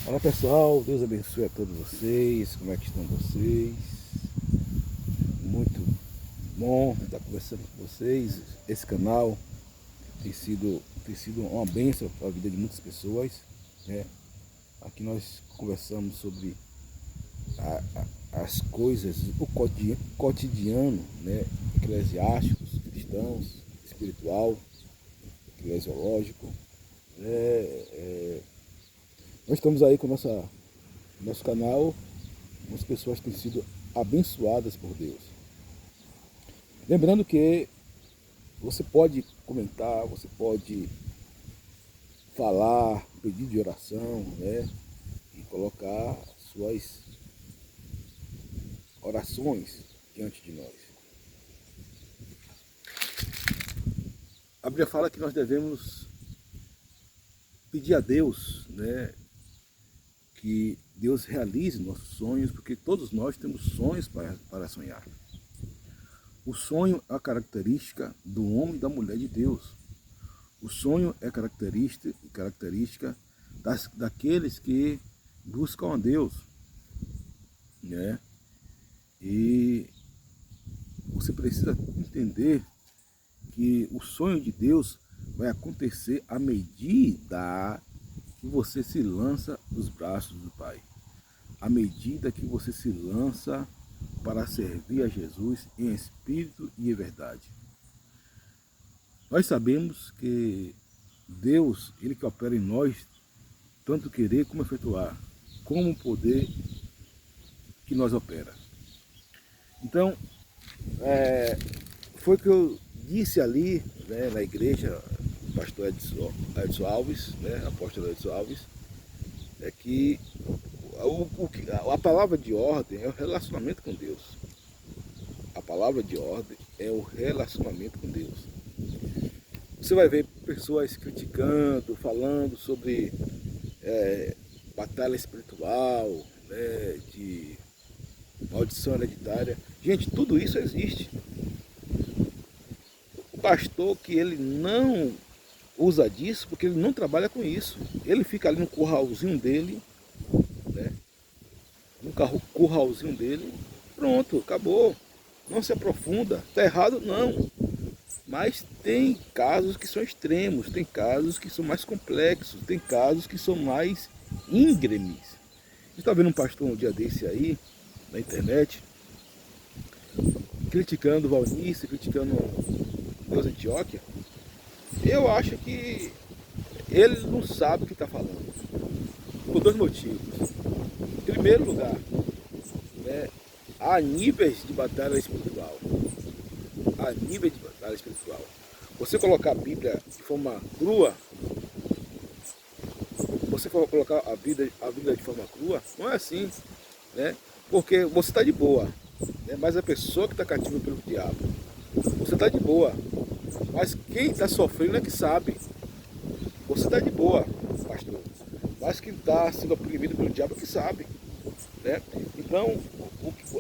Olá pessoal, Deus abençoe a todos vocês, como é que estão vocês? Muito bom estar conversando com vocês. Esse canal tem sido uma bênção para a vida de muitas pessoas, né? Aqui nós conversamos sobre as coisas, o cotidiano, né? Eclesiásticos, cristãos, espiritual, eclesiológico. Nós estamos aí com nosso canal. As pessoas têm sido abençoadas por Deus. Lembrando que você pode comentar, você pode falar, pedir de oração, né? E colocar suas orações diante de nós. A Bíblia fala que nós devemos pedir a Deus, né? Que Deus realize nossos sonhos, porque todos nós temos sonhos para sonhar. O sonho é a característica do homem e da mulher de Deus. O sonho é característica daqueles que buscam a Deus, né? E você precisa entender que o sonho de Deus vai acontecer à medida que você se lança nos braços do Pai. À medida que você se lança para servir a Jesus em espírito e em verdade. Nós sabemos que Deus, Ele que opera em nós, tanto querer como efetuar, como o poder que nós opera. Então, foi o que eu disse ali, né, na igreja, o pastor Edson Alves, né, apóstolo Edson Alves, é que a palavra de ordem é o relacionamento com Deus. A palavra de ordem é o relacionamento com Deus. Você vai ver pessoas criticando, falando sobre batalha espiritual, né, de maldição hereditária. Gente, tudo isso existe. O pastor que ele não usa disso, porque ele não trabalha com isso. Ele fica ali no curralzinho dele, né? No curralzinho dele, pronto, acabou. Não se aprofunda. Está errado? Não. Mas tem casos que são extremos, tem casos que são mais complexos, tem casos que são mais íngremes. Você está vendo um pastor um dia desse aí, na internet, criticando Valnice, criticando Deus Antioquia? Eu acho que ele não sabe o que está falando, por dois motivos. Em primeiro lugar, né, há níveis de batalha espiritual. Há níveis de batalha espiritual. Você colocar a Bíblia de forma crua, você for colocar a Bíblia de forma crua, não é assim, né? Porque você está de boa, né? Mas a pessoa que está cativa pelo diabo, você está de boa, mas quem está sofrendo é que sabe. Você está de boa, pastor, mas quem está sendo oprimido pelo diabo é que sabe, né? Então,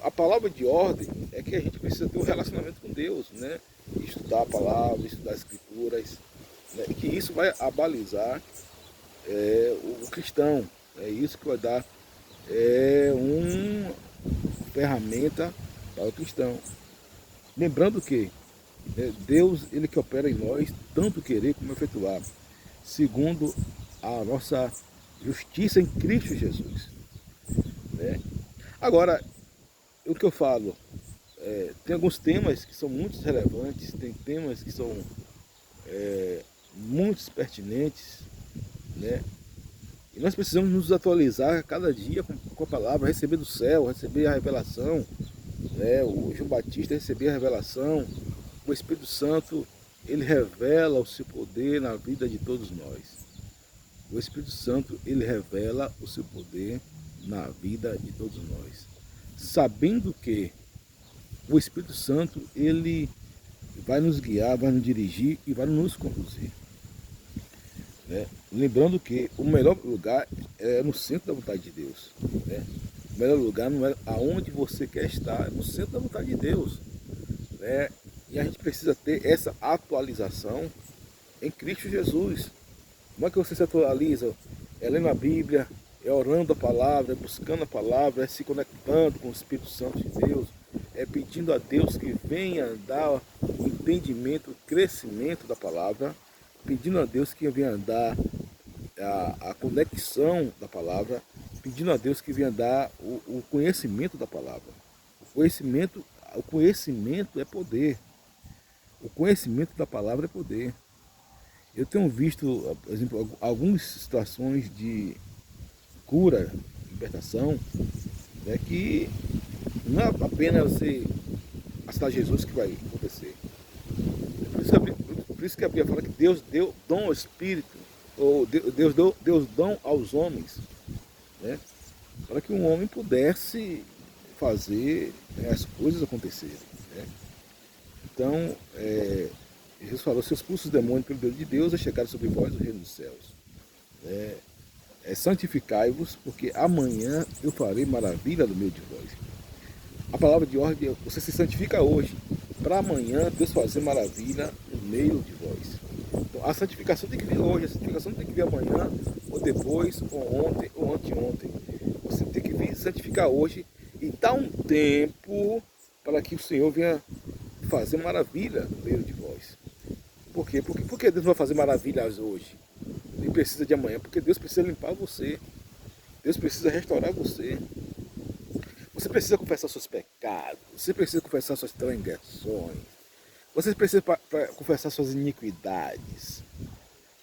a palavra de ordem é que a gente precisa ter um relacionamento com Deus, né? Estudar a palavra, estudar as escrituras, né? E que isso vai abalizar o cristão. É isso que vai dar uma ferramenta para o cristão. Lembrando que Deus, Ele que opera em nós, tanto querer como efetuar, segundo a nossa justiça em Cristo Jesus, né? Agora, o que eu falo, tem alguns temas que são muito relevantes, tem temas que são muito pertinentes, né? E nós precisamos nos atualizar cada dia com a palavra, receber do céu, receber a revelação, né? O João Batista recebia a revelação, o Espírito Santo, ele revela o seu poder na vida de todos nós. O Espírito Santo, ele revela o seu poder na vida de todos nós. Sabendo que o Espírito Santo, ele vai nos guiar, vai nos dirigir e vai nos conduzir, né? Lembrando que o melhor lugar é no centro da vontade de Deus, né? O melhor lugar não é aonde você quer estar, é no centro da vontade de Deus, né? E a gente precisa ter essa atualização em Cristo Jesus. Como é que você se atualiza? É lendo a Bíblia, é orando a palavra, é buscando a palavra, é se conectando com o Espírito Santo de Deus, é pedindo a Deus que venha dar o entendimento, o crescimento da palavra, pedindo a Deus que venha dar a conexão da palavra, pedindo a Deus que venha dar o conhecimento da palavra. O conhecimento é poder. O conhecimento da palavra é poder. Eu tenho visto, por exemplo, algumas situações de cura, libertação, né, que não é apenas você aceitar Jesus que vai acontecer. Por isso que a Bíblia fala que Deus deu dom ao Espírito, ou Deus dom aos homens, né, para que um homem pudesse fazer, né, as coisas acontecerem. Né? Então, Jesus falou, se expulsa os demônios pelo poder de Deus, é chegar sobre vós o reino dos céus. Santificai-vos, porque amanhã eu farei maravilha no meio de vós. A palavra de ordem é, você se santifica hoje, para amanhã Deus fazer maravilha no meio de vós. Então, a santificação tem que vir hoje, a santificação tem que vir amanhã, ou depois, ou ontem, ou anteontem. Você tem que vir santificar hoje e dar um tempo para que o Senhor venha fazer maravilha no meio de vós. Por quê? Porque Deus vai fazer maravilhas hoje e precisa de amanhã? Porque Deus precisa limpar você. Deus precisa restaurar você. Você precisa confessar seus pecados. Você precisa confessar suas transgressões. Você precisa confessar suas iniquidades.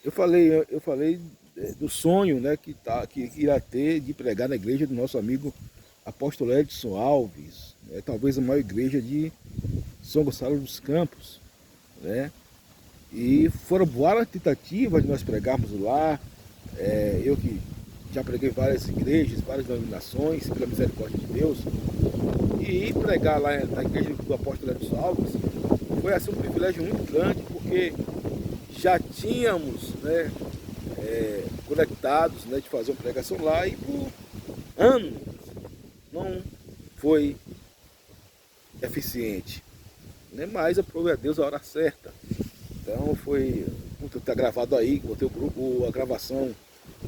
Eu falei do sonho, né, que irá ter de pregar na igreja do nosso amigo apóstolo Edson Alves, né, talvez a maior igreja de São Gonçalo dos Campos, né? E foram várias tentativas de nós pregarmos lá. Eu que já preguei várias igrejas, várias denominações, pela misericórdia de Deus, e pregar lá na igreja do apóstolo Edson Alves foi assim um privilégio muito grande, porque já tínhamos, né, conectados, né, de fazer uma pregação lá, e por anos não foi eficiente, né? Mas aprove a Deus a hora certa. Então está gravado aí, botei a gravação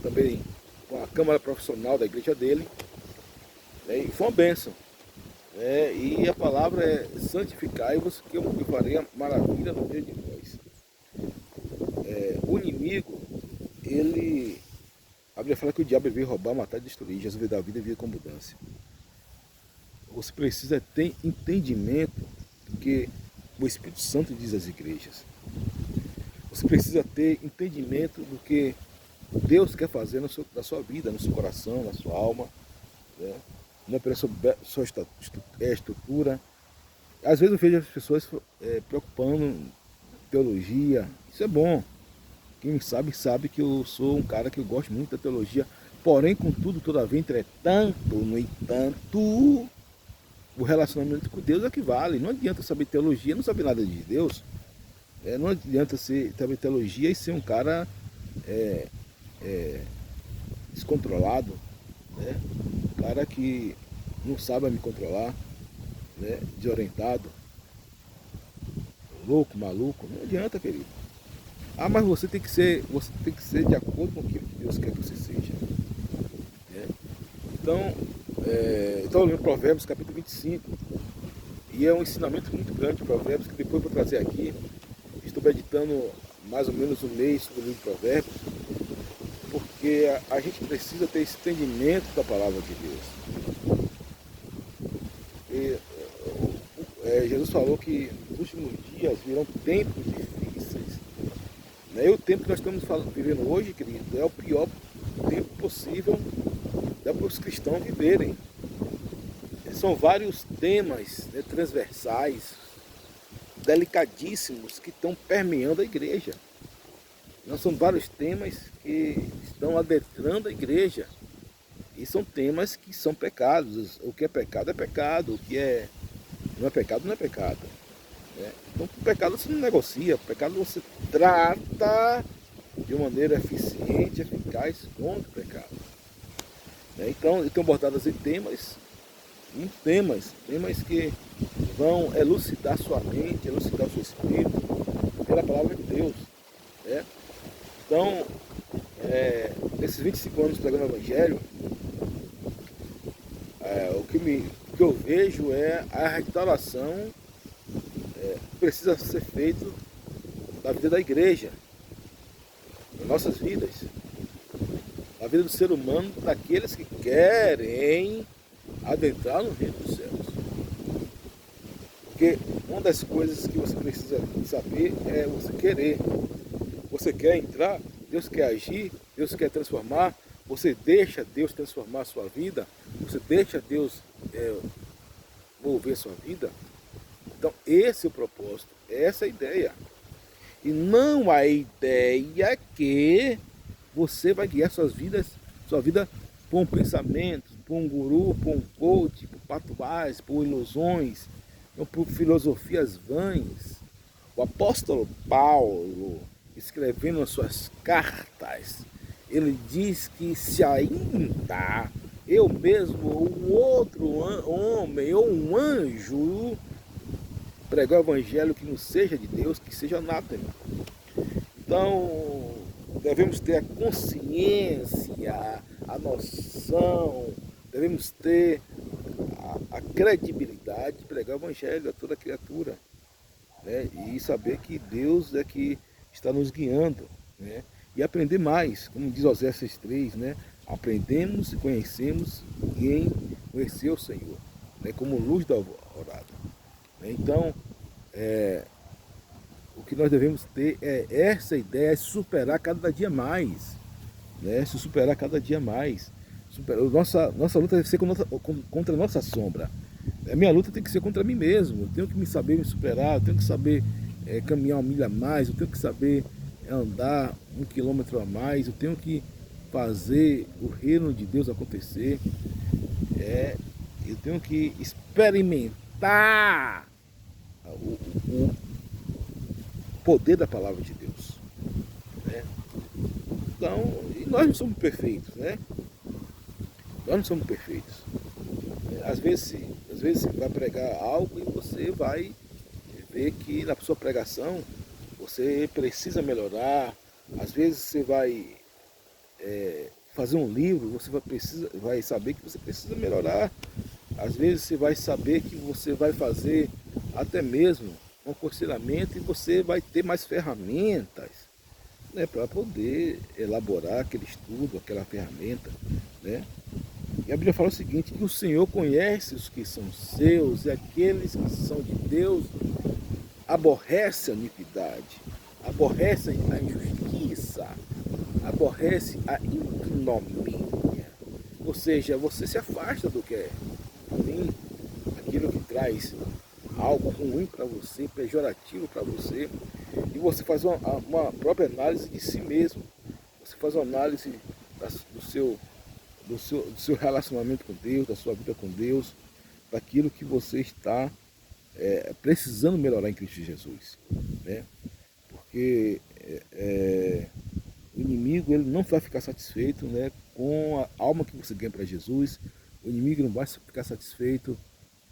também com a Câmara Profissional da igreja dele, né? E foi uma bênção. E a palavra é santificai-vos, que eu farei a maravilha no meio de vós. O inimigo, a Bíblia fala que o diabo veio roubar, matar e destruir, Jesus veio dar vida e vida com abundância. Você precisa ter entendimento do que o Espírito Santo diz às igrejas. Você precisa ter entendimento do que Deus quer fazer na sua vida, no seu coração, na sua alma, né? Não é pela sua estrutura. Às vezes eu vejo as pessoas preocupando em teologia. Isso é bom. Quem me sabe que eu sou um cara que eu gosto muito da teologia. Porém, contudo, todavia, entretanto, no entanto, o relacionamento com Deus é que vale. Não adianta saber teologia, não saber nada de Deus. Não adianta saber teologia e ser um cara descontrolado, né? Um cara que não sabe me controlar, né? Desorientado, louco, maluco. Não adianta, querido. Mas você tem que ser de acordo com aquilo que Deus quer que você seja. Né? Então, estou lendo Provérbios capítulo 25. E é um ensinamento muito grande de Provérbios, que depois eu vou trazer aqui. Estou meditando mais ou menos um mês sobre o livro de Provérbios, porque a gente precisa ter esse entendimento da palavra de Deus. Jesus falou que nos últimos dias virão tempos difíceis. Né? E o tempo que nós estamos vivendo hoje, querido, é o pior tempo possível para os cristãos viverem. São vários temas, né, transversais, delicadíssimos, que estão permeando a igreja. Não são vários temas que estão adentrando a igreja. E são temas que são pecados. O que é pecado, o que não é pecado, não é pecado. Né? Então, o pecado você não negocia, o pecado você trata de uma maneira eficiente, eficaz contra o pecado. Né? Então, eu tenho abordado assim, temas que vão elucidar sua mente, elucidar o seu espírito pela palavra de Deus. Né? Então, nesses 25 anos pregando o Evangelho, o que eu vejo é a restauração que precisa ser feita na vida da igreja, nas nossas vidas, na vida do ser humano, daqueles que querem adentrar no reino dos céus. Porque uma das coisas que você precisa saber é você querer. Você quer entrar, Deus quer agir, Deus quer transformar, você deixa Deus transformar a sua vida, você deixa Deus mover a sua vida. Então esse é o propósito, essa é a ideia. E não a ideia que você vai guiar sua vida por um pensamento, por um guru, por um coach, por patuais, por ilusões, ou por filosofias vãs. O apóstolo Paulo, escrevendo as suas cartas, ele diz que se ainda eu mesmo, ou um outro homem, ou um anjo, pregar o evangelho que não seja de Deus, que seja anátema. Então, devemos ter a consciência, a noção, devemos ter a credibilidade de pregar o evangelho a toda criatura, né? E saber que Deus é que está nos guiando, né? E aprender mais, como diz Oséias 6,3, né? Aprendemos e conhecemos em conhecer o Senhor, né? Como luz da alvorada. Então, o que nós devemos ter é essa ideia de superar cada dia mais, né? Se superar cada dia mais. Nossa luta deve ser contra a nossa sombra. A minha luta tem que ser contra mim mesmo. Eu tenho que saber me superar, eu tenho que saber caminhar 1 milha a mais, eu tenho que saber andar 1 quilômetro a mais, eu tenho que fazer o reino de Deus acontecer. Eu tenho que experimentar o poder da palavra de Deus, né? Então, e nós não somos perfeitos, né? Nós não somos perfeitos. Às vezes você vai pregar algo e você vai ver que na sua pregação você precisa melhorar. Às vezes você vai fazer um livro, você vai saber que você precisa melhorar. Às vezes você vai saber que você vai fazer até mesmo um aconselhamento e você vai ter mais ferramentas, né, para poder elaborar aquele estudo, aquela ferramenta, né? E a Bíblia fala o seguinte, que o Senhor conhece os que são seus e aqueles que são de Deus aborrece a iniquidade, aborrece a injustiça, aborrece a ignomínia. Ou seja, você se afasta do que é ruim, aquilo que traz algo ruim para você, pejorativo para você, e você faz uma própria análise de si mesmo. Você faz uma análise do seu relacionamento com Deus, da sua vida com Deus, daquilo que você está precisando melhorar em Cristo Jesus, né? Porque o inimigo ele não vai ficar satisfeito, né, com a alma que você ganha para Jesus. O inimigo não vai ficar satisfeito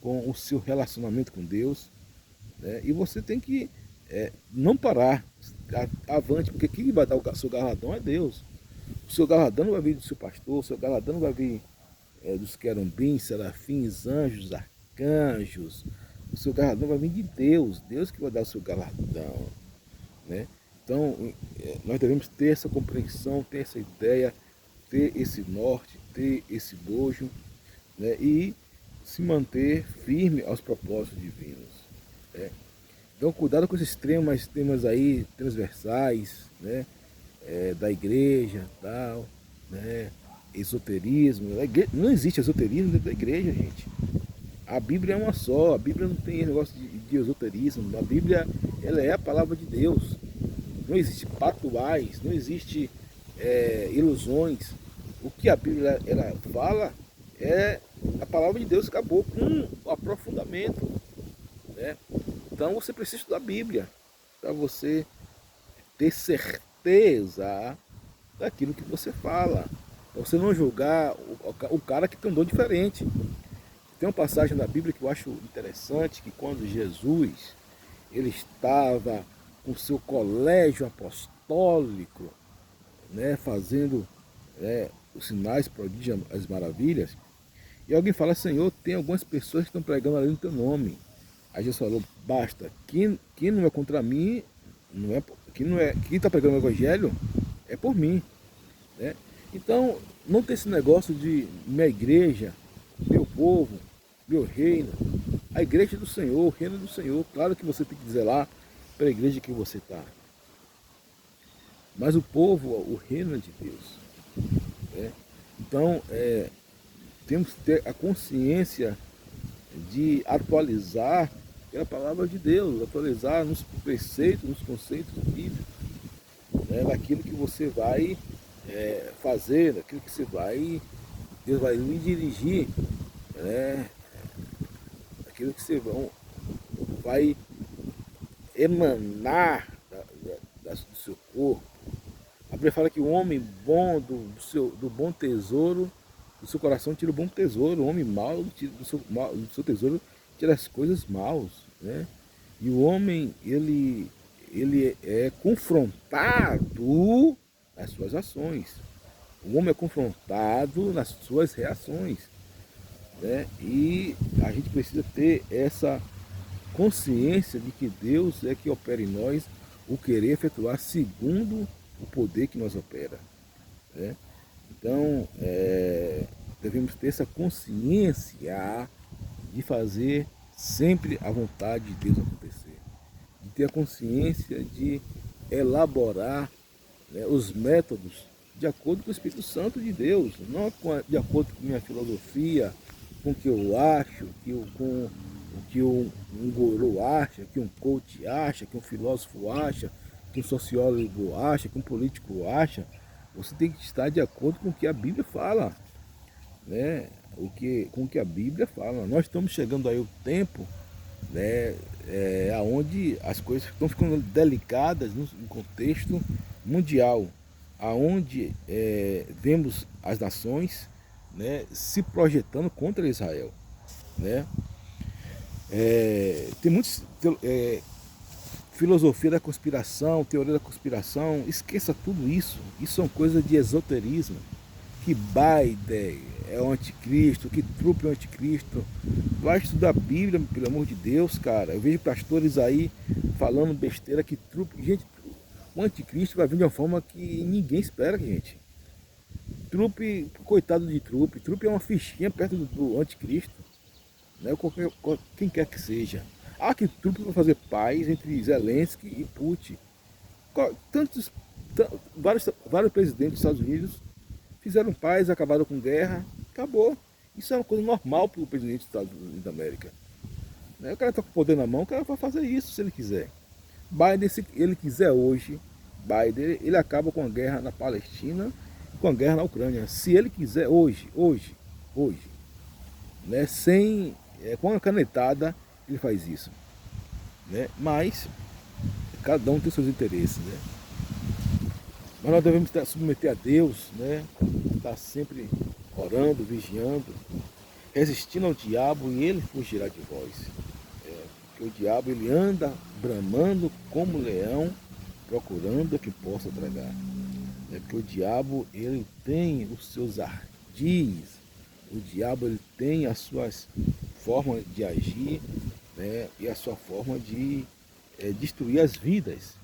com o seu relacionamento com Deus, né? E você tem que não parar avante, porque quem vai dar o seu galardão é Deus. O seu galardão não vai vir do seu pastor, o seu galardão não vai vir dos querubins, serafins, anjos, arcanjos. O seu galardão vai vir de Deus, Deus que vai dar o seu galardão, né? Então, nós devemos ter essa compreensão, ter essa ideia, ter esse norte, ter esse bojo, né? E se manter firme aos propósitos divinos, né? Então, cuidado com esses temas aí transversais, né? Da igreja, tal, né? Esoterismo. Não existe esoterismo dentro da igreja, gente. A Bíblia é uma só, a Bíblia não tem negócio de esoterismo, a Bíblia ela é a palavra de Deus. Não existe patuais, não existe ilusões. O que a Bíblia ela fala é a palavra de Deus, acabou com o aprofundamento, né? Então você precisa estudar a Bíblia para você ter certeza daquilo que você fala, para você não julgar o cara que tem um dom diferente. Tem uma passagem da Bíblia que eu acho interessante, que quando Jesus ele estava com o seu colégio apostólico, né, fazendo os sinais, prodígios, as maravilhas, e alguém fala, Senhor, tem algumas pessoas que estão pregando ali no teu nome. Aí Jesus falou, basta, quem não é contra mim, quem está pregando o evangelho é por mim. Né? Então, não tem esse negócio de minha igreja, meu povo, meu reino. A igreja do Senhor, o reino do Senhor. Claro que você tem que dizer lá para a igreja que você está. Mas o povo, o reino é de Deus. Né? Então, temos que ter a consciência de atualizar a palavra de Deus, atualizar nos preceitos, nos conceitos bíblicos, né, daquilo que você vai fazer, daquilo que você vai, Deus vai lhe dirigir, né, daquilo que você vai emanar do seu corpo. A Bíblia fala que o homem bom do bom tesouro do seu coração tira o bom tesouro, o homem mau do seu tesouro tira as coisas maus, né? E o homem, ele é confrontado nas suas ações. O homem é confrontado nas suas reações, né? E a gente precisa ter essa consciência de que Deus é que opera em nós o querer efetuar segundo o poder que nós opera, né? Então, devemos ter essa consciência de fazer sempre a vontade de Deus acontecer. De ter a consciência de elaborar, né, os métodos de acordo com o Espírito Santo de Deus, não de acordo com a minha filosofia, com o que eu acho, com o que um guru acha, que um coach acha, que um filósofo acha, que um sociólogo acha, que um político acha. Você tem que estar de acordo com o que a Bíblia fala, né? Com o que a Bíblia fala. Nós estamos chegando aí o tempo, né, onde as coisas estão ficando delicadas no contexto mundial, aonde vemos as nações, né, se projetando contra Israel, né? Tem muitos filosofia da conspiração, teoria da conspiração, esqueça tudo isso. Isso são coisas de esoterismo. Que Biden é o anticristo, que Trump é o anticristo. Vai estudar a Bíblia, pelo amor de Deus, cara. Eu vejo pastores aí falando besteira que Trump... Gente, o anticristo vai vir de uma forma que ninguém espera, gente. Trump, coitado de Trump. Trump é uma fichinha perto do anticristo. Né? Quem quer que seja. Que Trump vai fazer paz entre Zelensky e Putin. Vários presidentes dos Estados Unidos fizeram paz, acabaram com guerra, acabou. Isso é uma coisa normal para o presidente dos Estados Unidos da América. Né? O cara está com o poder na mão, o cara vai fazer isso se ele quiser. Biden, se ele quiser hoje, Biden, ele acaba com a guerra na Palestina, com a guerra na Ucrânia. Se ele quiser hoje, né? Com a canetada, ele faz isso. Né? Mas cada um tem seus interesses. Né? Mas nós devemos submeter a Deus, né? Estar sempre orando, vigiando, resistindo ao diabo e ele fugirá de vós. Porque o diabo ele anda bramando como leão, procurando a que possa tragar. Porque o diabo ele tem os seus ardis, o diabo ele tem as suas formas de agir, né? E a sua forma de destruir as vidas.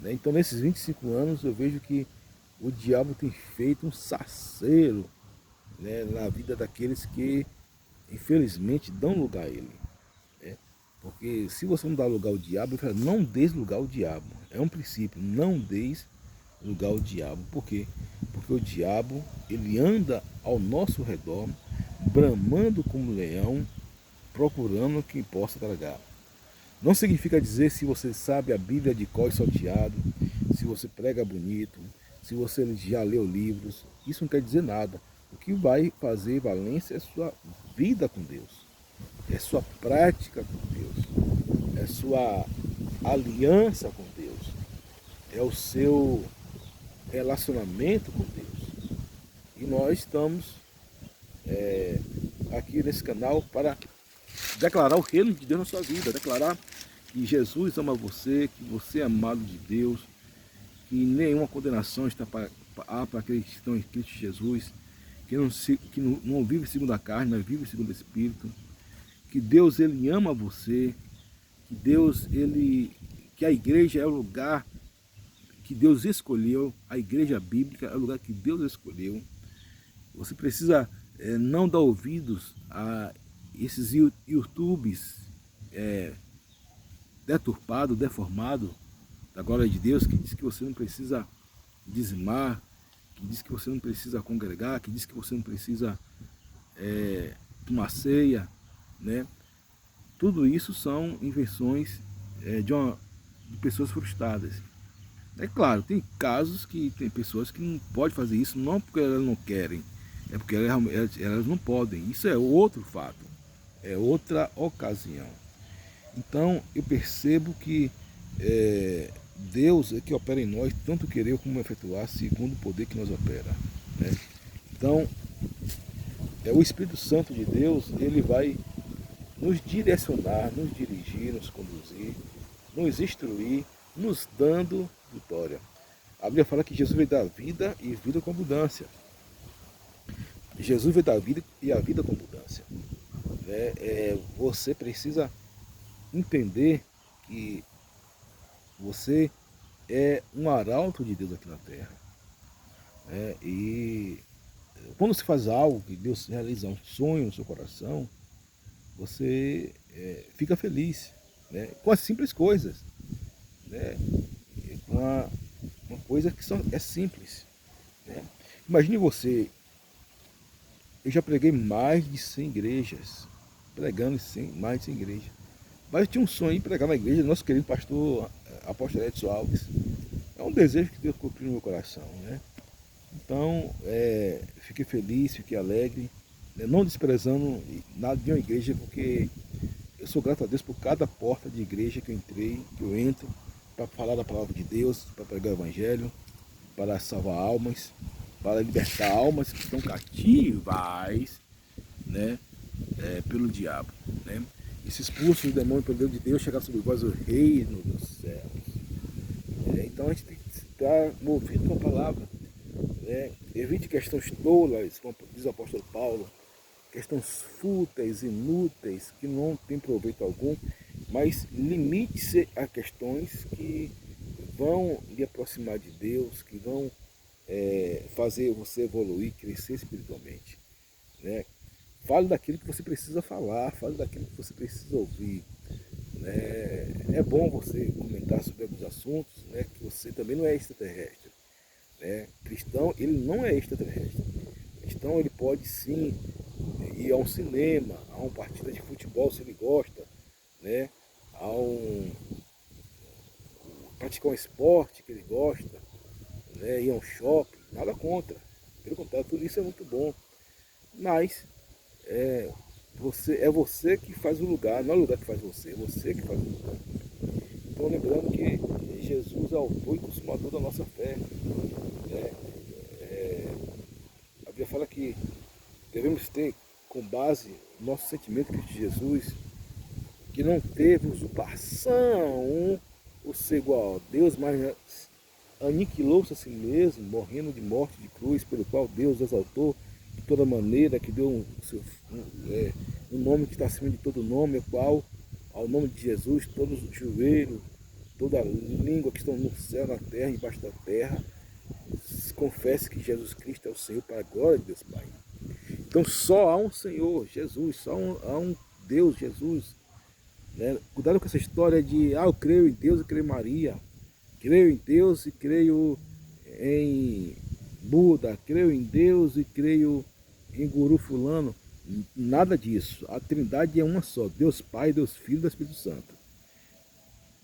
Né? Então nesses 25 anos eu vejo que o diabo tem feito um saceiro, né, na vida daqueles que infelizmente dão lugar a ele. Né? Porque se você não dá lugar ao diabo, ele fala, não dês lugar ao diabo. É um princípio, não dês lugar ao diabo. Por quê? Porque o diabo ele anda ao nosso redor, bramando como leão, procurando quem possa tragar. Não significa dizer se você sabe a Bíblia de cor e salteado, se você prega bonito, se você já leu livros. Isso não quer dizer nada. O que vai fazer valência é sua vida com Deus, é sua prática com Deus, é sua aliança com Deus, é o seu relacionamento com Deus. E nós estamos aqui nesse canal para declarar o reino de Deus na sua vida, declarar que Jesus ama você, que você é amado de Deus, que nenhuma condenação está para há para aqueles que estão em Cristo Jesus, que não vive segundo a carne, mas vive segundo o Espírito, que Deus ele ama você, que Deus que a igreja é o lugar que Deus escolheu, a igreja bíblica é o lugar que Deus escolheu. Você precisa não dar ouvidos a esses YouTubes deturpados, deformados da glória de Deus, que diz que você não precisa dizimar, que diz que você não precisa congregar, que diz que você não precisa tomar ceia, né? Tudo isso são invenções de pessoas frustradas. É claro, tem casos que tem pessoas que não podem fazer isso, não porque elas não querem, é porque elas não podem. Isso é outro fato, é outra ocasião. Então eu percebo que Deus é que opera em nós, tanto querer como efetuar, segundo o poder que nos opera, né? Então, o Espírito Santo de Deus, ele vai nos direcionar, nos dirigir, nos conduzir, nos instruir, nos dando vitória. A Bíblia fala que Jesus veio dar vida e vida com abundância. Jesus veio dar vida e a vida com abundância. Você precisa entender que você é um arauto de Deus aqui na terra. E quando se faz algo, que Deus realiza um sonho no seu coração, você fica feliz, né? Com as simples coisas, né? Com uma coisa que é simples, né? Imagine você, eu já preguei mais de 100 igrejas, pregando em mais de 100 igrejas, mas eu tinha um sonho de pregar na igreja do nosso querido pastor apóstolo Edson Alves. É um desejo que Deus cumpriu no meu coração, né? Então, fiquei feliz, fiquei alegre, né? Não desprezando nada de uma igreja, porque eu sou grato a Deus por cada porta de igreja que eu entrei, que eu entro, para falar da palavra de Deus, para pregar o evangelho, para salvar almas, para libertar almas que estão cativas, né? Pelo diabo, né? E se expulsam o demônio pelo Deus de Deus, chegar sobre vós o reino dos céus. Então a gente tem que estar movido com a palavra. Evite questões tolas, como diz o apóstolo Paulo, questões fúteis, inúteis, que não tem proveito algum, mas limite-se a questões que vão lhe aproximar de Deus, que vão fazer você evoluir, crescer espiritualmente, né? Fale daquilo que você precisa falar, fale daquilo que você precisa ouvir, né? É bom você comentar sobre alguns assuntos, né, que você também não é extraterrestre, né? Cristão, ele não é extraterrestre. Cristão, ele pode sim ir a um cinema, a uma partida de futebol se ele gosta, né? Praticar um esporte que ele gosta, né? Ir a um shopping, nada contra. Pelo contrário, tudo isso é muito bom. Mas você que faz o lugar, não é o lugar que faz você, é você que faz o lugar. Então, lembrando que Jesus é o autor e consumador da nossa fé, né? A Bíblia fala que devemos ter com base o nosso sentimento em Cristo Jesus, que não teve usurpação o ser igual a Deus, mas aniquilou-se a si mesmo, morrendo de morte de cruz, pelo qual Deus exaltou de toda maneira, que deu um nome que está acima de todo nome, o qual, ao nome de Jesus, todos os joelhos, toda língua que estão no céu, na terra e embaixo da terra, confesse que Jesus Cristo é o Senhor, para a glória de Deus Pai. Então só há um Senhor, Jesus, há um Deus, Jesus, né? Cuidado com essa história de, eu creio em Deus e creio em Maria, creio em Deus e creio em Buda, creio em Deus e creio em Guru fulano. Nada disso. A Trindade é uma só, Deus Pai, Deus Filho e Deus Espírito Santo.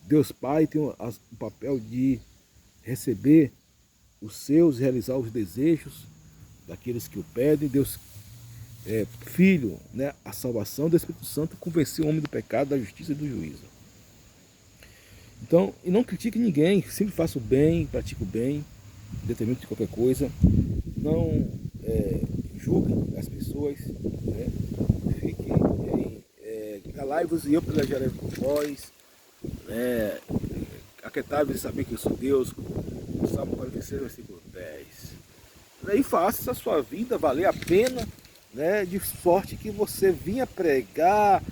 Deus Pai tem o papel de receber os seus, realizar os desejos daqueles que o pedem. Deus Filho, né, a salvação do Espírito Santo, convencer o homem do pecado, da justiça e do juízo. Então, e não critique ninguém, sempre faça o bem, pratique o bem, em detrimento de qualquer coisa. Não julguem as pessoas, né? Calai-vos e eu pelejarei com vós, aquietai-vos e saber que eu sou Deus. Salmo 46, versículo 10. né, e faça a sua vida valer a pena, né, de sorte que você vinha pregar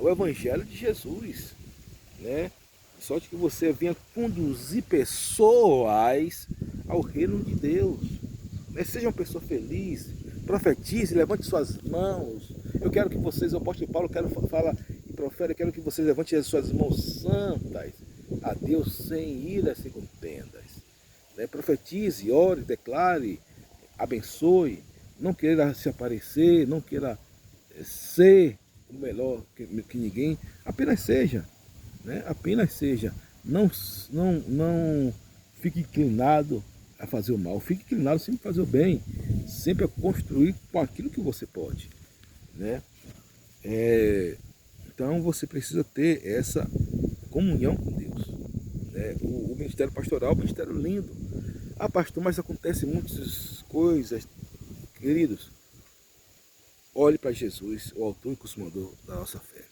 o Evangelho de Jesus, né? De sorte que você venha conduzir pessoas ao reino de Deus. Né? Seja uma pessoa feliz, profetize, levante suas mãos. Eu quero que vocês, o apóstolo Paulo, fala e profere, eu quero que vocês levantem as suas mãos santas a Deus sem ira, sem contendas. Né? Profetize, ore, declare, abençoe, não queira se aparecer, não queira ser o melhor que ninguém, apenas seja, né? Apenas seja, não fique inclinado a fazer o mal, fique inclinado sempre a fazer o bem, sempre a construir com aquilo que você pode, né? Então você precisa ter essa comunhão com Deus, né? O ministério pastoral é um ministério lindo. Ah, pastor, mas acontecem muitas coisas, queridos. Olhe para Jesus, o autor e consumador da nossa fé.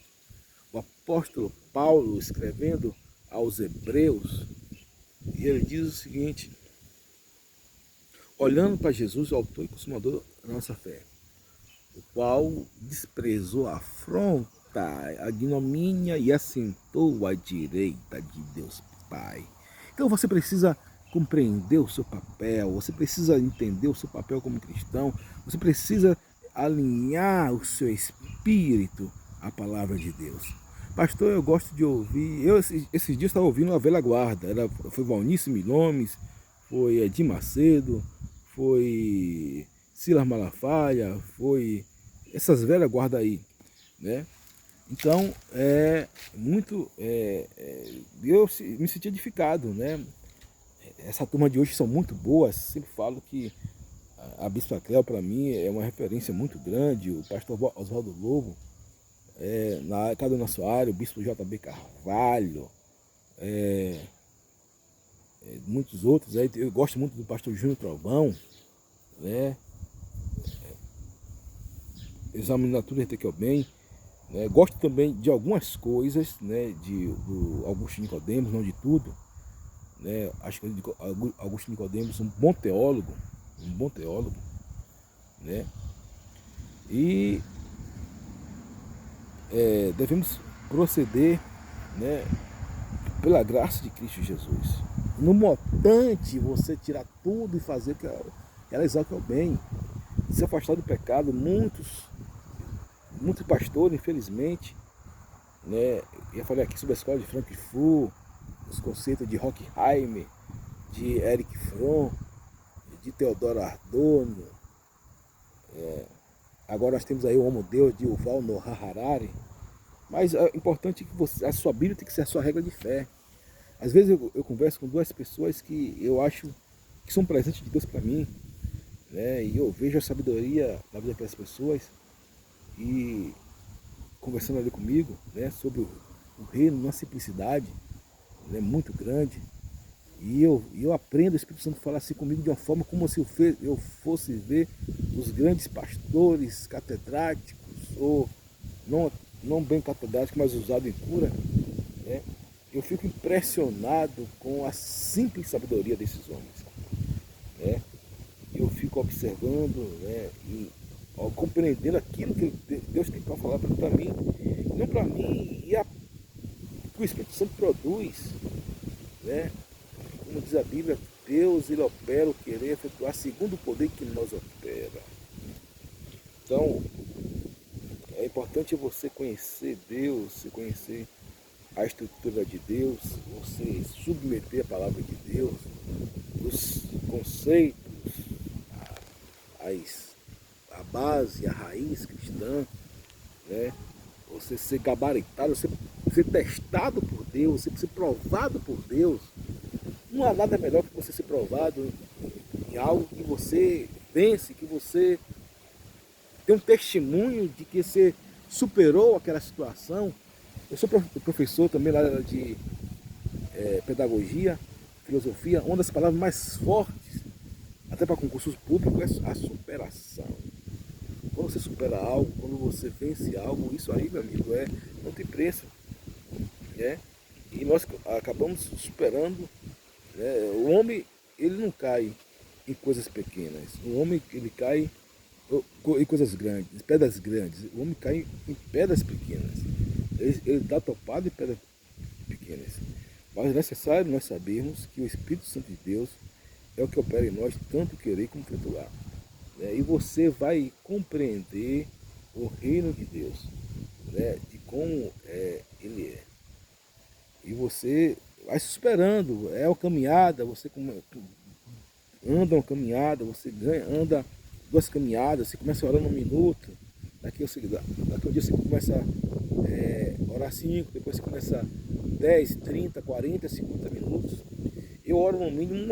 O apóstolo Paulo, escrevendo aos Hebreus, ele diz o seguinte: olhando para Jesus, o autor e consumador da nossa fé, o qual desprezou a afronta, a ignomínia e assentou à direita de Deus Pai. Então você precisa compreender o seu papel, você precisa entender o seu papel como cristão, você precisa alinhar o seu espírito à palavra de Deus. Pastor, eu gosto de ouvir, esses dias estava ouvindo a velha guarda, foi Valnice Milomes, foi Edir Macedo, foi Silas Malafaia, foi essas velhas guardas aí, né? Então, eu me senti edificado, né? Essa turma de hoje são muito boas, sempre falo que a Bispa Cléo, para mim, é uma referência muito grande, o pastor Oswaldo Lobo, cada na sua área, o Bispo JB Carvalho, muitos outros, eu gosto muito do pastor Júnior Trovão, né? Examinatura Ezequiel Bem, né? Gosto também de algumas coisas, né, do Augusto Nicodemos, não de tudo, né? Acho que Augusto Nicodemos um bom teólogo, né? E devemos proceder, né, pela graça de Cristo Jesus. No montante você tirar tudo e fazer que ela exalta o bem, se afastar do pecado. Muitos pastores, infelizmente, né, eu falei aqui sobre a escola de Frankfurt, os conceitos de Horkheimer, de Eric Fromm, de Theodor Adorno, agora nós temos aí o Homo Deus de Yuval Noah Harari, mas é importante que a sua Bíblia tem que ser a sua regra de fé. Às vezes eu converso com duas pessoas que eu acho que são presentes de Deus para mim, né, e eu vejo a sabedoria na vida daquelas pessoas, e conversando ali comigo, né, sobre o reino, uma simplicidade, né, muito grande. E eu aprendo, o Espírito Santo falar assim comigo de uma forma como se eu fosse ver os grandes pastores catedráticos, ou não bem catedráticos, mas usados em cura, né? Eu fico impressionado com a simples sabedoria desses homens, né? Eu fico observando, né, e compreendendo aquilo que Deus tem para falar para mim, não para mim, que o Espírito Santo produz, né? Como diz a Bíblia, Deus ele opera o querer efetuar segundo o poder que nós opera. Então, é importante você conhecer Deus, você conhecer a estrutura de Deus, você submeter a palavra de Deus, os conceitos, a base, a raiz cristã, né? Você ser gabaritado, você ser testado por Deus, você ser provado por Deus. Não há nada melhor que você ser provado em algo que você vence, que você tem um testemunho de que você superou aquela situação. Eu sou professor também lá de pedagogia, filosofia. Uma das palavras mais fortes, até para concursos públicos, é a superação. Quando você supera algo, quando você vence algo, isso aí, meu amigo, não tem preço. Né? E nós acabamos superando. O homem, ele não cai em coisas pequenas. O homem, ele cai em coisas grandes, pedras grandes. O homem cai em pedras pequenas. Ele dá topado em pedras pequenas. Mas é necessário nós sabermos que o Espírito Santo de Deus é o que opera em nós, tanto querer como efetuar. E você vai compreender o reino de Deus, né, de como ele é. E você vai se superando, é uma caminhada, você anda uma caminhada, você anda 2 caminhadas, você começa orando 1 minuto, daqui um dia você começa a orar 5, depois você começa 10, 30, 40, 50 minutos. Eu oro no mínimo 1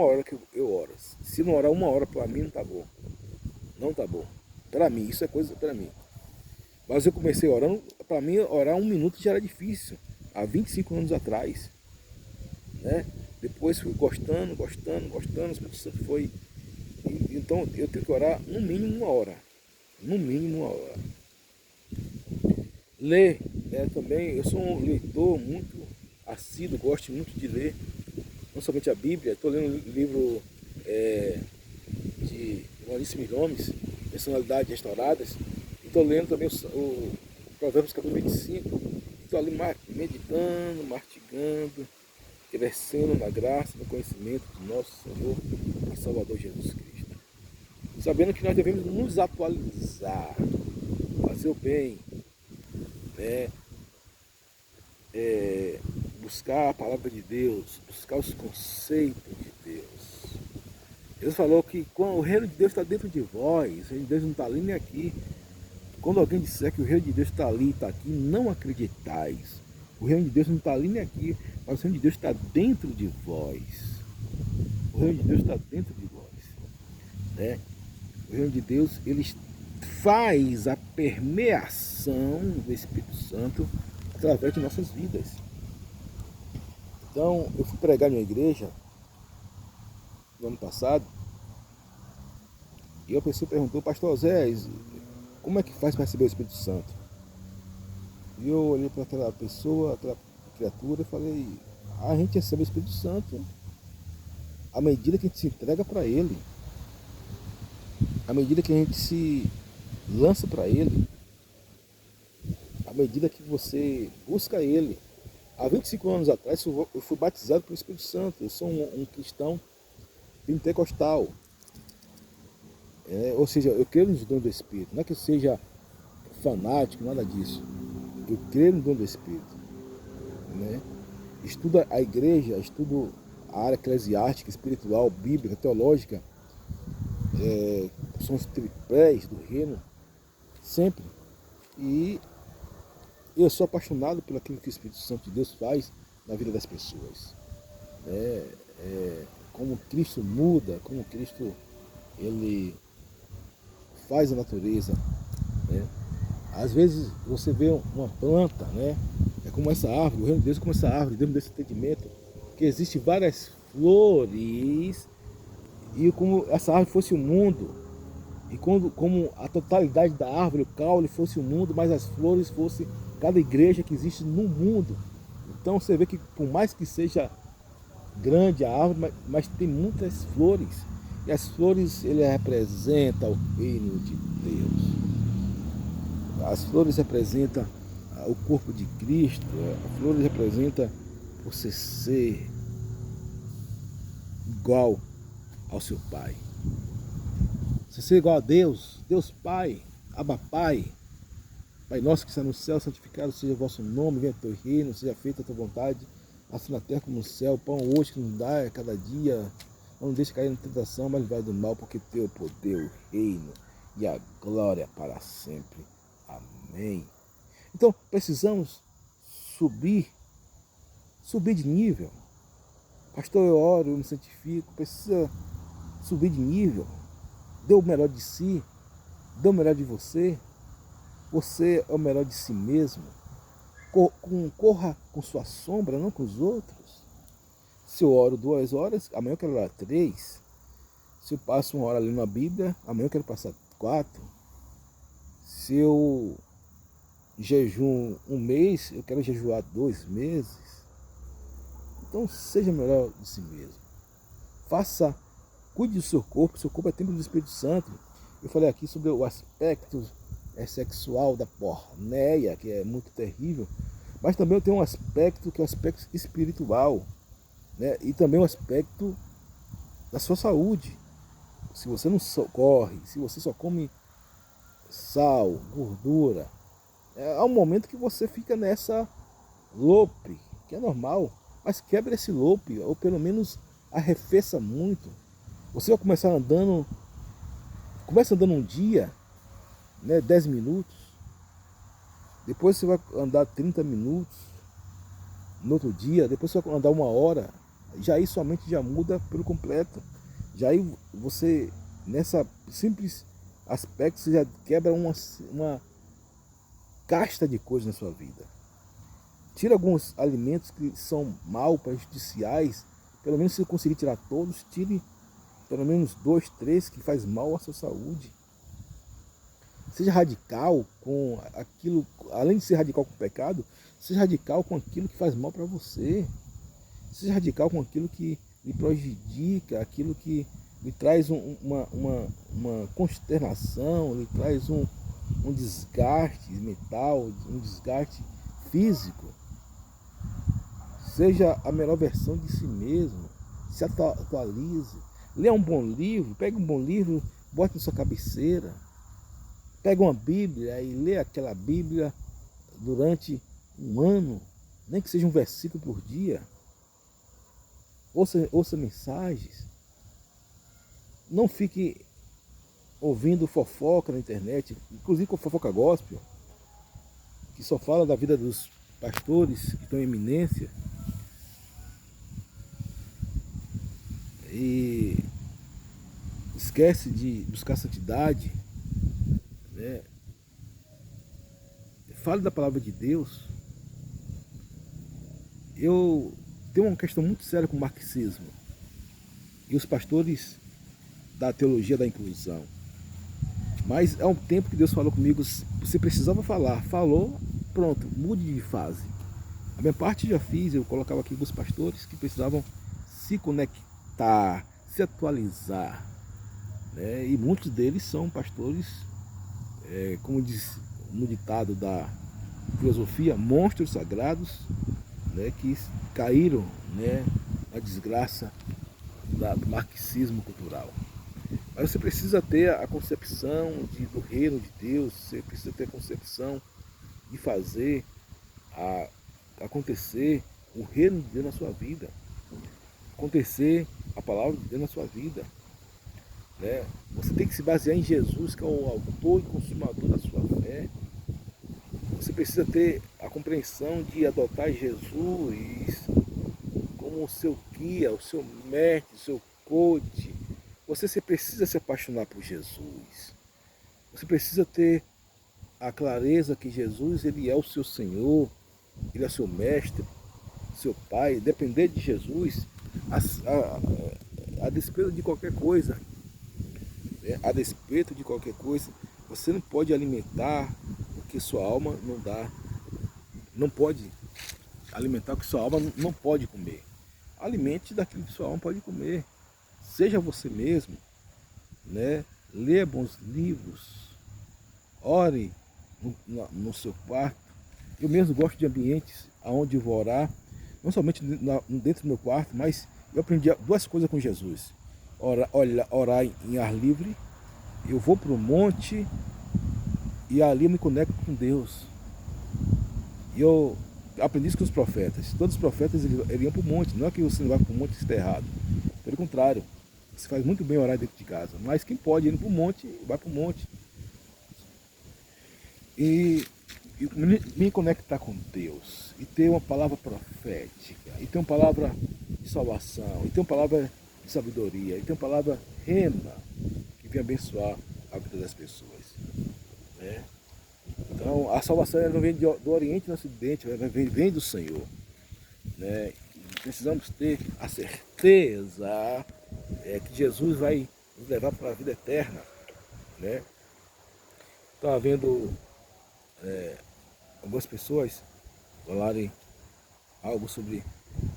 hora que eu oro. Se não orar 1 hora, para mim não tá bom. Não tá bom. Para mim, isso é coisa para mim. Mas eu comecei orando, para mim orar 1 minuto já era difícil, há 25 anos atrás. Né? Depois fui gostando, o Espírito Santo foi. Então eu tenho que orar no mínimo 1 hora. No mínimo 1 hora. Ler, também, eu sou um leitor muito assíduo, gosto muito de ler, não somente a Bíblia, estou lendo um livro de Maurício Gomes, Personalidades Restauradas, e estou lendo também o Provérbios capítulo 25, estou ali meditando, mastigando, crescendo na graça, no conhecimento de nosso Senhor e Salvador Jesus Cristo. Sabendo que nós devemos nos atualizar, fazer o bem, né? Buscar a palavra de Deus, buscar os conceitos de Deus. Deus falou que o reino de Deus está dentro de vós, o reino de Deus não está ali nem aqui. Quando alguém disser que o reino de Deus está ali, está aqui, não acreditais. O reino de Deus não está ali nem aqui, mas o reino de Deus está dentro de vós. O reino de Deus está dentro de vós. Né? O reino de Deus, ele faz a permeação do Espírito Santo através de nossas vidas. Então, eu fui pregar em uma igreja no ano passado e a pessoa perguntou: pastor Zé, como é que faz para receber o Espírito Santo? E eu olhei para aquela pessoa, aquela criatura, e falei: a gente recebe o Espírito Santo à medida que a gente se entrega para Ele, à medida que a gente se lança para Ele, à medida que você busca Ele. Há 25 anos atrás eu fui batizado pelo Espírito Santo. Eu sou um cristão pentecostal. Ou seja, eu creio nos dons do Espírito. Não é que eu seja fanático, nada disso. Eu creio no dom do Espírito. Né? Estudo a igreja, estudo a área eclesiástica, espiritual, bíblica, teológica. São os tripés do reino, sempre. E eu sou apaixonado pelo aquilo que o Espírito Santo de Deus faz na vida das pessoas. Como Cristo muda, como Cristo ele faz a natureza. Né? Às vezes você vê uma planta, né? É como essa árvore, o reino de Deus é como essa árvore, Deus me deu esse entendimento, que existem várias flores, e como essa árvore fosse o mundo, e como a totalidade da árvore, o caule fosse o mundo, mas as flores fossem cada igreja que existe no mundo. Então você vê que por mais que seja grande a árvore, mas tem muitas flores. E as flores ele representam o reino de Deus. As flores representam o corpo de Cristo. A flores representa você ser igual ao seu Pai. Você ser igual a Deus, Deus Pai, Abba Pai. Pai nosso que está no céu, santificado seja o vosso nome, venha o teu reino, seja feita a tua vontade, assim na terra como no céu. O pão hoje que nos dá a cada dia, não deixe cair na tentação, mas vai do mal, porque teu é o poder, o reino e a glória para sempre. Amém. Então precisamos subir de nível. Pastor, eu oro, eu me santifico, precisa subir de nível. Dê o melhor de si, dê o melhor de você. Você é o melhor de si mesmo. Corra com sua sombra, não com os outros. Se eu oro 2 horas, amanhã eu quero orar 3. Se eu passo 1 hora lendo a Bíblia, amanhã eu quero passar 4. Se eu jejum 1 mês, eu quero jejuar 2 meses. Então seja melhor de si mesmo. Faça Cuide do seu corpo é templo do Espírito Santo. Eu falei aqui sobre o aspecto sexual da porneia, que é muito terrível, mas também tem um aspecto que é o aspecto espiritual, né? E também o aspecto da sua saúde. Se você não corre, se você só come sal, gordura, há um momento que você fica nessa lope, que é normal, mas quebre esse lope, ou pelo menos arrefeça muito. Você vai começa andando um dia, né, 10 minutos, depois você vai andar 30 minutos, no outro dia, depois você vai andar 1 hora, já aí sua mente já muda pelo completo. Já aí você, nessa simples aspecto, você já quebra uma casta de coisas na sua vida. Tira alguns alimentos que são mal, prejudiciais, pelo menos se você conseguir tirar todos, tire pelo menos 2, 3 que faz mal à sua saúde. Seja radical com aquilo, além de ser radical com o pecado, seja radical com aquilo que faz mal para você. Seja radical com aquilo que lhe prejudica, aquilo que lhe traz uma consternação, lhe traz um desgaste mental, um desgaste físico. Seja a melhor versão de si mesmo, se atualize. Leia um bom livro, pegue um bom livro, bote na sua cabeceira. Pega uma Bíblia e lê aquela Bíblia durante 1 ano, nem que seja um versículo por dia. Ouça mensagens. Não fique ouvindo fofoca na internet, inclusive com fofoca gospel, que só fala da vida dos pastores que estão em eminência. E esquece de buscar santidade, né? Fale da palavra de Deus. Eu tenho uma questão muito séria com o marxismo e os pastores da teologia da inclusão. Mas é um tempo que Deus falou comigo, você precisava falar, falou, pronto, mude de fase. A minha parte já fiz, eu colocava aqui alguns pastores que precisavam se conectar, se atualizar, né? E muitos deles são pastores, como diz no ditado da filosofia, monstros sagrados, né, que caíram, né, na desgraça do marxismo cultural. Mas você precisa ter a concepção do reino de Deus, você precisa ter a concepção de fazer acontecer o reino de Deus na sua vida, acontecer a palavra de Deus na sua vida, né? Você tem que se basear em Jesus, que é o autor e consumador da sua fé. Você precisa ter a compreensão de adotar Jesus como o seu guia, o seu mestre, o seu coach. Você precisa se apaixonar por Jesus. Você precisa ter a clareza que Jesus, ele é o seu Senhor, ele é seu mestre, seu pai. Depender de Jesus, a despeito de qualquer coisa, a despeito de qualquer coisa, você não pode alimentar o que sua alma não dá. Não pode alimentar o que sua alma não pode comer. Alimente daquilo que sua alma pode comer. Seja você mesmo, né? Leia bons livros, ore no seu quarto. Eu mesmo gosto de ambientes onde eu vou orar, não somente dentro do meu quarto, mas eu aprendi 2 coisas com Jesus. Orar em ar livre, eu vou para o monte e ali eu me conecto com Deus. E eu aprendi isso com os profetas. Todos os profetas eles iam para o monte. Não é que você não vai para o monte está errado. Pelo contrário, você faz muito bem orar dentro de casa. Mas quem pode ir para o monte, vai para o monte. E me conectar com Deus. E ter uma palavra profética. E ter uma palavra de salvação. E ter uma palavra de sabedoria. E ter uma palavra rema que vem abençoar a vida das pessoas, né? Então a salvação ela não vem do Oriente e do Ocidente, ela vem do Senhor, né? E precisamos ter a certeza que Jesus vai nos levar para a vida eterna, né? Estava vendo algumas pessoas falarem algo sobre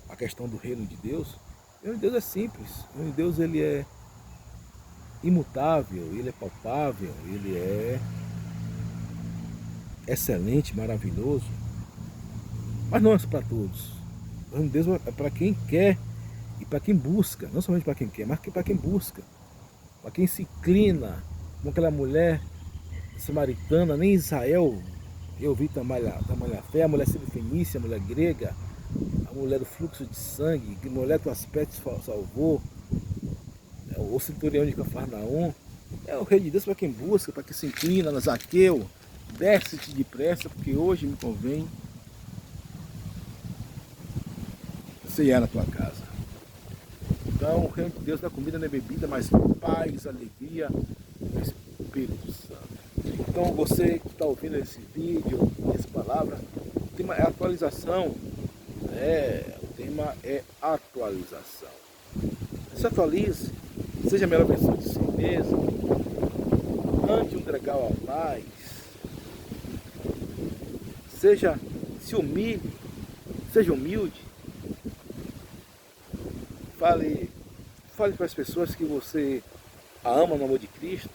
a questão do reino de Deus. O reino de Deus é simples. O reino de Deus ele é imutável, ele é palpável, ele é excelente, maravilhoso, mas não é para todos. O reino de Deus é para quem quer e para quem busca, não somente para quem quer, mas para quem busca, para quem se inclina, como aquela mulher samaritana, nem Israel, eu vi tamanha fé, a mulher fenícia, a mulher grega, a mulher do fluxo de sangue, a mulher que o aspecto salvou, o centurião de Cafarnaum. É o rei de Deus para quem busca, para quem se inclina, na Zaqueu, desce-te depressa, porque hoje me convém ceiar na tua casa. Então, o reino de Deus não é comida nem bebida, mas paz, alegria, Espírito Santo. Então, você que está ouvindo esse vídeo, essa palavra, o tema é atualização. O tema é atualização. Se atualize, seja a melhor versão de si mesmo, ande um degrau a mais, se humilhe, seja humilde, fale para as pessoas que você a ama no amor de Cristo.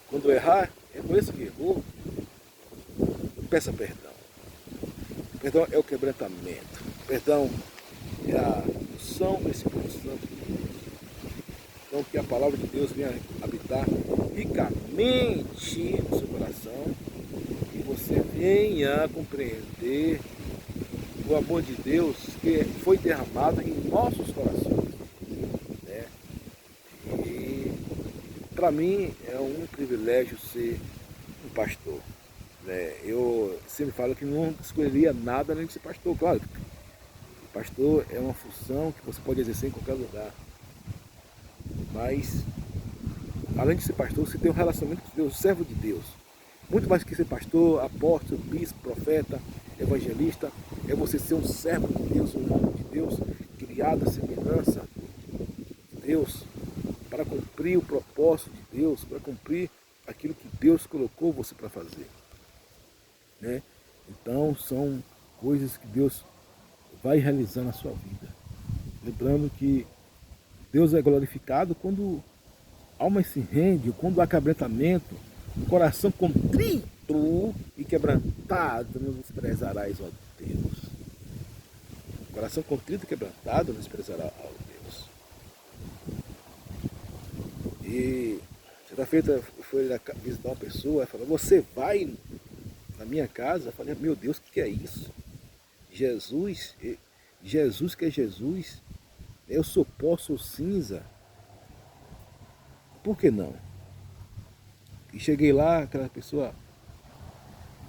Quando errar, reconheça que errou, peça perdão. Perdão é o quebrantamento, perdão é a unção do Espírito Santo de Deus. Então, que a palavra de Deus venha habitar ricamente no seu coração, que você venha compreender o amor de Deus que foi derramado em nossos corações. Né? E para mim é um privilégio ser um pastor. Né? Eu sempre falo que não escolheria nada além de ser pastor. Claro, pastor é uma função que você pode exercer em qualquer lugar. Mas, além de ser pastor, você tem um relacionamento com Deus, servo de Deus. Muito mais que ser pastor, apóstolo, bispo, profeta, evangelista, é você ser um servo de Deus, um homem de Deus, criado à semelhança de Deus, para cumprir o propósito de Deus, para cumprir aquilo que Deus colocou você para fazer. Né? Então, são coisas que Deus vai realizar na sua vida. Lembrando que Deus é glorificado quando a alma se rende, quando há quebrantamento, o coração contrito e quebrantado não desprezarás, ó Deus. O coração contrito e quebrantado não desprezará, ó Deus. E certa feita eu fui visitar uma pessoa, ela falou, você vai na minha casa? Eu falei, meu Deus, o que é isso? Jesus que é Jesus, eu sou pó, sou cinza. Por que não? E cheguei lá, aquela pessoa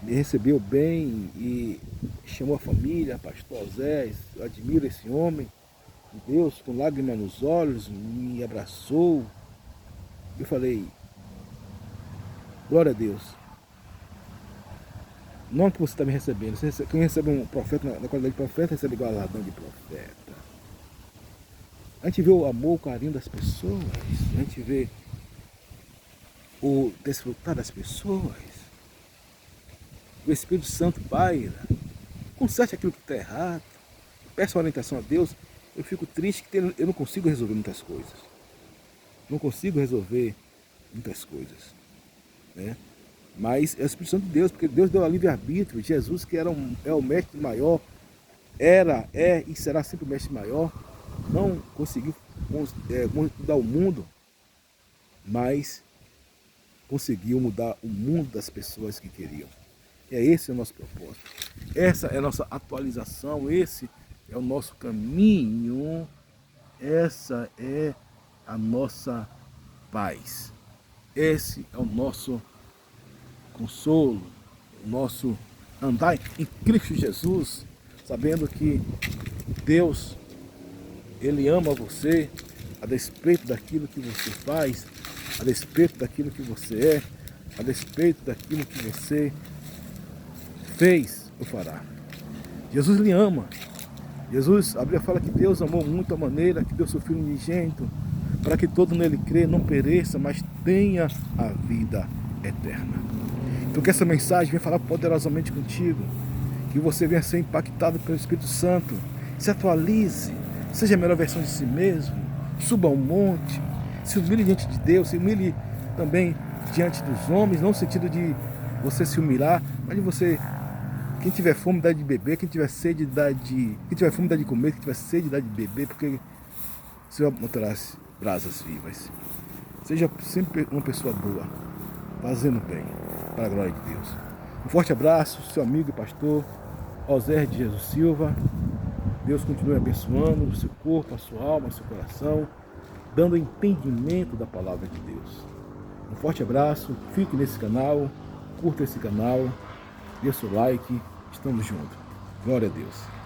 me recebeu bem e chamou a família, pastor Osés, eu admiro esse homem de Deus, com lágrimas nos olhos, me abraçou. Eu falei, glória a Deus. Não que você está me recebendo, quem recebe um profeta na qualidade de profeta, recebe galardão de profeta. A gente vê o amor, o carinho das pessoas, a gente vê o desfrutar das pessoas. O Espírito Santo paira, conserte aquilo que está errado, peça orientação a Deus. Eu fico triste que eu não consigo resolver muitas coisas. Não consigo resolver muitas coisas. Né? Mas é o Espírito Santo de Deus, porque Deus deu a livre-arbítrio. Jesus, que é o mestre maior, é e será sempre o mestre maior, não conseguiu mudar o mundo, mas conseguiu mudar o mundo das pessoas que queriam. Esse é o nosso propósito. Essa é a nossa atualização, esse é o nosso caminho, essa é a nossa paz. Esse é o nosso consolo, o nosso andar em Cristo Jesus, sabendo que Deus, Ele ama você, a despeito daquilo que você faz, a despeito daquilo que você é, a despeito daquilo que você fez ou fará. Jesus lhe ama. Jesus, a Bíblia fala que Deus amou muito a maneira que deu seu Filho unigênito, para que todo nele crê, não pereça, mas tenha a vida eterna. Então que essa mensagem venha falar poderosamente contigo, que você venha ser impactado pelo Espírito Santo, se atualize, seja a melhor versão de si mesmo, suba ao monte, Se humilhe diante de Deus, se humilhe também diante dos homens, não no sentido de você se humilhar, mas de você, quem tiver fome dá de beber, quem tiver sede dá de, quem tiver fome dá de comer, quem tiver sede dá de beber, porque o Senhor manterá brasas vivas. Seja sempre uma pessoa boa, fazendo bem, para a glória de Deus. Um forte abraço, seu amigo e pastor Osé de Jesus Silva. Deus continue abençoando o seu corpo, a sua alma, o seu coração, dando entendimento da palavra de Deus. Um forte abraço, fique nesse canal, curta esse canal, dê seu like, estamos juntos. Glória a Deus.